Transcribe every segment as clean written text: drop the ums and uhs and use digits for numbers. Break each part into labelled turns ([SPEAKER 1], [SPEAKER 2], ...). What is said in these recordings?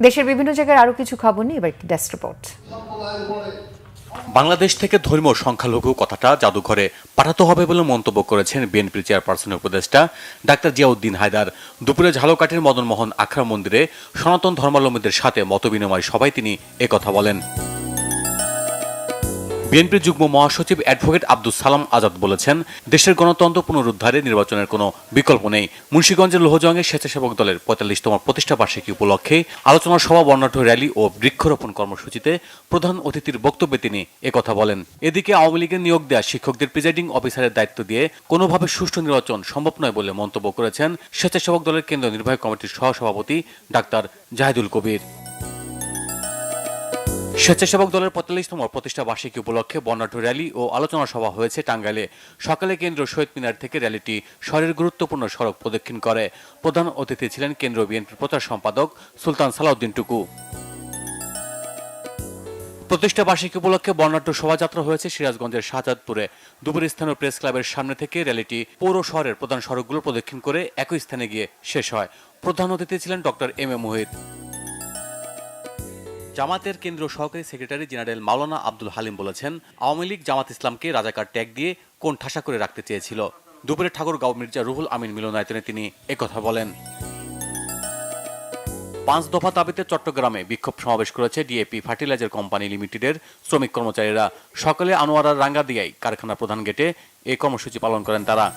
[SPEAKER 1] দেশের বিভিন্ন জায়গায় আরো কিছু খবর নিয়ে এবার একটি ডেস্ক রিপোর্ট।
[SPEAKER 2] বাংলাদেশ থেকে ধর্মীয় সংখ্যালঘু কথাটা জাদুঘরে পাঠাতে হবে বলে মন্তব্য করেছেন বিএনপির চেয়ারপারসনের উপদেষ্টা ডাক্তার জিয়াউদ্দিন হায়দার। দুপুরে ঝালকাঠির মদনমোহন আখড়া মন্দিরে সনাতন ধর্মাবলম্বীদের সাথে মতবিনিময় সভায় তিনি একথা বলেন। বিএনপির যুগ্ম মহাসচিব অ্যাডভোকেট আব্দুস সালাম আজাদ বলেছেন, দেশের গণতন্ত্র পুনরুদ্ধারে নির্বাচনের কোনো বিকল্প নেই। মুন্সিগঞ্জের লোহজংয়ে স্বেচ্ছাসেবক দলের ৪৫তম প্রতিষ্ঠা বার্ষিকী উপলক্ষে আলোচনা সভা, বর্ণাঢ্য র্যালি ও বৃক্ষরোপণ কর্মসূচিতে প্রধান অতিথির বক্তব্যে তিনি একথা বলেন। এদিকে আওয়ামী লীগের নিয়োগ দেওয়া শিক্ষকদের প্রিজাইডিং অফিসারের দায়িত্ব দিয়ে কোনোভাবে সুষ্ঠু নির্বাচন সম্ভব নয় বলে মন্তব্য করেছেন স্বেচ্ছাসেবক দলের কেন্দ্রীয় নির্বাহী কমিটির সহসভাপতি ডাক্তার জাহিদুল কবির। স্বেচ্ছাসেবক দলের ৪৫তম প্রতিষ্ঠা বার্ষিকী উপলক্ষে বর্ণাঢ্য র্যালি ও আলোচনা সভা হয়েছে টাঙ্গাইলে। সকালে কেন্দ্রীয় শহীদ মিনার থেকে র্যালিটি শহরের গুরুত্বপূর্ণ সড়ক প্রদক্ষিণ করে। প্রধান অতিথি ছিলেন কেন্দ্রীয় বিএনপির প্রচার সম্পাদক সুলতান সালাউদ্দিন টুকু। প্রতিষ্ঠা বার্ষিকী উপলক্ষে বর্ণাঢ্য শোভাযাত্রা হয়েছে সিরাজগঞ্জের শাহজাদপুরে। দুপুরে স্থানীয় প্রেস ক্লাবের সামনে থেকে র্যালিটি পৌর শহরের প্রধান সড়কগুলো প্রদক্ষিণ করে একই স্থানে গিয়ে শেষ হয়। প্রধান অতিথি ছিলেন ডক্টর এম এ মুহিত। জামাতের কেন্দ্রীয় সহকারী সেক্রেটারি জেনারেল মাওলানা আব্দুল হালিম বলেছেন, আওয়ামী লীগ জামাত ইসলামকে রাজাকার ট্যাগ দিয়ে কোণ ঠাসা করে রাখতে চেয়েছিল। দুপুরে ঠাকুরগাঁও মির্জা রুহুল আমিন মিলনায়তনে তিনি একথা বলেন। ৫ দফা দাবিতে চট্টগ্রামে বিক্ষোভ সমাবেশ করেছে ডিএপি ফার্টিলাইজার কোম্পানি লিমিটেডের শ্রমিক কর্মচারীরা। সকালে আনোয়ারার রাঙ্গাদিয়ায় কারখানা প্রধান গেটে এই কর্মসূচি পালন করেন তারা।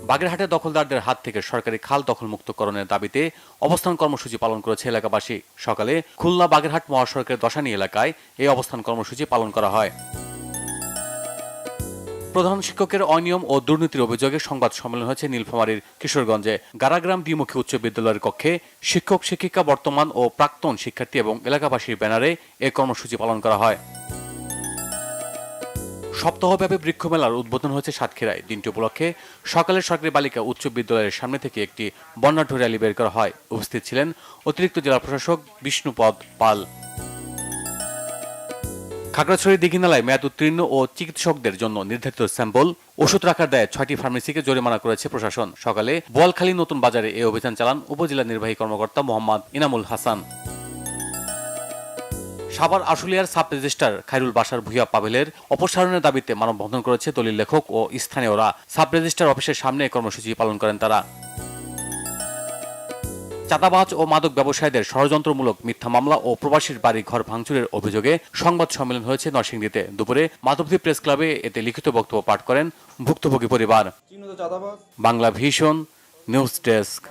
[SPEAKER 2] বাগেরহাটে দখলদারদের হাত থেকে সরকারি খাল দখলমুক্তকরণের দাবিতে অবস্থান কর্মসূচি পালন করেছে এলাকাবাসী। সকালে খুলনা বাগেরহাট মহাসড়কের দশানী এলাকায় এই অবস্থান কর্মসূচি পালন করা হয়। প্রধান শিক্ষকের অনিয়ম ও দুর্নীতির অভিযোগে সংবাদ সম্মেলন হয়েছে নীলফামারীর কিশোরগঞ্জে। গারাগ্রাম দ্বিমুখী উচ্চ বিদ্যালয়ের কক্ষে শিক্ষক শিক্ষিকা, বর্তমান ও প্রাক্তন শিক্ষার্থী এবং এলাকাবাসীর ব্যানারে এই কর্মসূচি পালন করা হয়। সপ্তাহব্যাপী বৃক্ষ মেলার উদ্বোধন হয়েছে সাতক্ষীরায়। দিনটি উপলক্ষে সকালে সরকারি বালিকা উচ্চ বিদ্যালয়ের সামনে থেকে একটি বর্ণাঢ্য র্যালি বের করা হয়। উপস্থিত ছিলেন অতিরিক্ত জেলা প্রশাসক বিষ্ণুপদ পাল। খাগড়াছড়ি দীঘিনালায় মেয়াদ উত্তীর্ণ ও চিকিৎসকদের জন্য নির্ধারিত স্যাম্পল ওষুধ রাখার দায়ে ৬টি ফার্মেসিকে জরিমানা করেছে প্রশাসন। সকালে বোয়ালখালী নতুন বাজারে এই অভিযান চালান উপজেলা নির্বাহী কর্মকর্তা মোহাম্মদ ইনামুল হাসান। সাভার আশুলিয়ার সাব রেজিস্ট্রার খায়রুল বাশার ভূঁইয়া পাভেলের অপসারণের দাবিতে মানববন্ধন করেছে দলিল লেখক ও স্থানীয়রা। সাব রেজিস্ট্রার অফিসের সামনে কর্মসূচি পালন করেন তারা। চাঁদাবাজ ও মাদক ব্যবসায়ীদের ষড়যন্ত্রমূলক মিথ্যা মামলা ও প্রবাসীর বাড়ি ঘর ভাঙচুরের অভিযোগে সংবাদ সম্মেলন হয়েছে নরসিংদীতে। দুপুরে মাধবদী প্রেস ক্লাবে এতে লিখিত বক্তব্য পাঠ করেন ভুক্তভোগী পরিবার। Bangla vision news desk.